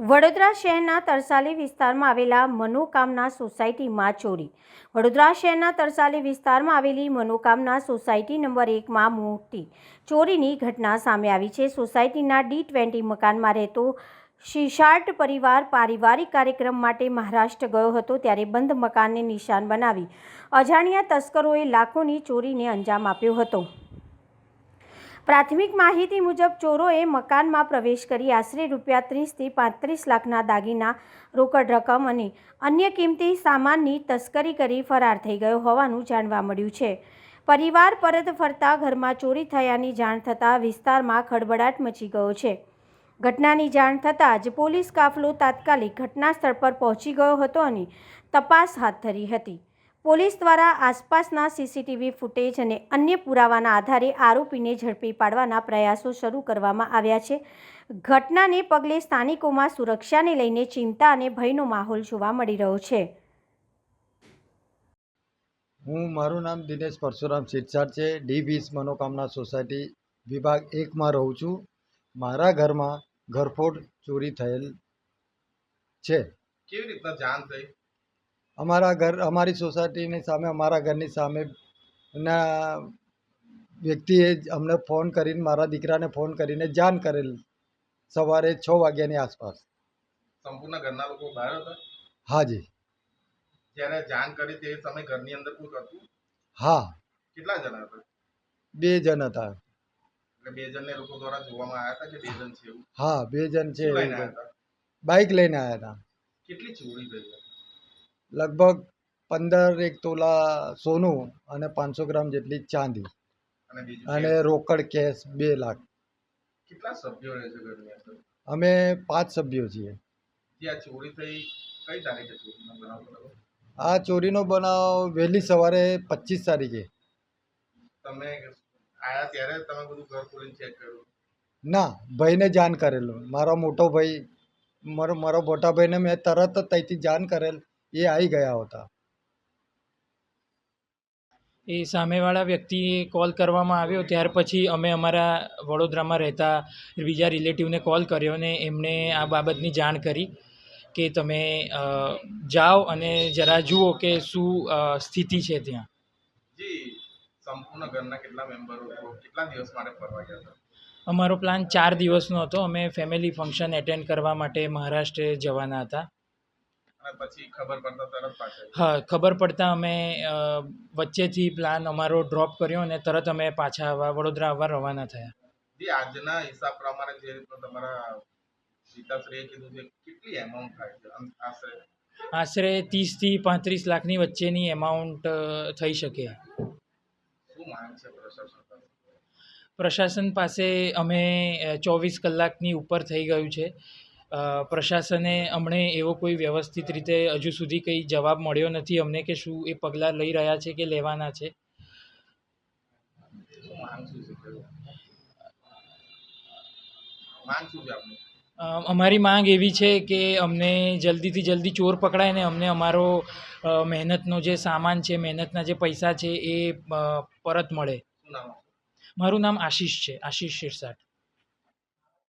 વડોદરા શહેરના તરસાલી વિસ્તારમાં આવેલા મનોકામના સોસાયટીમાં ચોરી. વડોદરા શહેરના તરસાલી વિસ્તારમાં આવેલી મનોકામના સોસાયટી નંબર 1માં મોટી ચોરીની ઘટના સામે આવી છે. સોસાયટીના D20 મકાનમાં રહેતો શિશાર્ટ પરિવાર પારિવારિક કાર્યક્રમ માટે મહારાષ્ટ્ર ગયો હતો, ત્યારે બંધ મકાનને નિશાન બનાવી અજાણ્યા તસ્કરોએ લાખોની ચોરીને અંજામ આપ્યો હતો. પ્રાથમિક માહિતી મુજબ ચોરોએ મકાનમાં પ્રવેશ કરી આશરે રૂપિયા 30 થી 35 લાખના દાગીના, રોકડ રકમ અને અન્ય કિંમતી સામાનની તસ્કરી કરી ફરાર થઈ ગયો હોવાનું જાણવા મળ્યું છે. પરિવાર પરત ફરતા ઘરમાં ચોરી થયાની જાણ થતાં વિસ્તારમાં ખળબળાટ મચી ગયો છે. ઘટનાની જાણ થતાં જ પોલીસ કાફલો તાત્કાલિક ઘટના સ્થળ પર પહોંચી ગયો હતો અને તપાસ હાથ ધરી હતી. પોલીસ દ્વારા આસપાસના CCTV ફૂટેજ અને અન્ય પુરાવાના આધારે આરોપીને ઝડપી પાડવાના પ્રયાસો શરૂ કરવામાં આવ્યા છે. ઘટનાને પગલે સ્થાનિકોમાં સુરક્ષાને લઈને ચિંતા અને ભયનો માહોલ જોવા મળી રહ્યો છે. મારું નામ દિનેશ પરશુરામ શિરસાટ છે. D20 મનોકામના સોસાયટી વિભાગ 1માં રહું છું. મારા ઘરમાં ઘરફોડ ચોરી થયેલ છે. કેવી રીતના જાણ થઈ? અમારી સોસાયટીની સામે, અમારા ઘરની સામે ના વ્યક્તિએ અમને ફોન કરીને, મારા દીકરાને ફોન કરીને જાણ કરેલ સવારે 6 વાગ્યાની આસપાસ. સંપૂર્ણ ઘરના લોકો બહાર હતા? હાજી. જ્યારે જાણ કરી તે સમય ઘરની અંદર કોઈ હતું? હા. કેટલા જણા હતા? 2 જણ હતા. એટલે 2 જણને લોકો દ્વારા જોવામાં આવ્યા હતા કે 2 જણ છે એવું? હા, 2 જણ છે. શું લઈને આવ્યા હતા? બાઇક લઈને આવ્યા હતા. કેટલી ચોરી થઈ? લગભગ 15 તોલા સોનું અને 500 ગ્રામ જેટલી ચાંદી અને રોકડ કેશ 2 લાખ. કેટલા સભ્યો રહે છે ઘરની અંદર? અમે 5 સભ્યો છીએ. જે આ ચોરી થઈ કઈ તારીખે ચોરીનો બનાવ બન્યો? આ ચોરીનો બનાવ વહેલી સવારે 25 તારીખે. તમે આયા ત્યારે તમે બધું ઘર ખોલીને ચેક કર્યું? ના, ભાઈને જાણ કરેલું. મારો મોટો ભાઈ, મારો મોટા ભાઈને મેં તરત જ ત્યાંથી જાણ કરેલ. એ આવી ગયા હતા. એ સામેવાળા વ્યક્તિએ કોલ કરવામાં આવ્યો, ત્યાર પછી અમે અમારા વડોદરામાં રહેતા બીજા રિલેટિવને કોલ કર્યો અને એમણે આ બાબતની જાણ કરી કે તમે જાઓ અને જરા જુઓ કે શું સ્થિતિ છે ત્યાં. જી, સંપૂર્ણ ઘરના કેટલા મેમ્બરો કેટલા દિવસ માટે ફરવા ગયા હતા? અમારો પ્લાન 4 દિવસનો હતો. અમે ફેમિલી ફંક્શન એટેન્ડ કરવા માટે મહારાષ્ટ્ર જવાના હતા. પછી ખબર પડતા તરત પાછા? હા, ખબર પડતા અમે વચ્ચેથી પ્લાન અમારો ડ્રોપ કર્યો અને તરત અમે પાછા વડોદરા આવવા રવાના થયા. જી, આજના હિસાબ પ્રમાણે જે રીતના તમારા પિતાશ્રીએ કીધું છે, કેટલી એમાઉન્ટ થાય છે આશરે? આશરે 30 થી 35 લાખની વચ્ચેની એમાઉન્ટ થઈ શકે. શું માંગ છે પ્રશાસન પાસે? પ્રશાસન પાસે અમે 24 કલાકની ઉપર થઈ ગયું છે. પ્રશાસને અમને એવો કોઈ વ્યવસ્થિત રીતે હજુ સુધી કંઈ જવાબ મળ્યો નથી અમને કે શું એ પગલાં લઈ રહ્યા છે કે લેવાના છે. અમારી માંગ એવી છે કે અમને જલ્દીથી જલ્દી ચોર પકડાય ને અમને અમારો મહેનતનો જે સામાન છે, મહેનતના જે પૈસા છે એ પરત મળે. શું નામ? મારું નામ આશીષ છે, આશીષ શિરસાટ.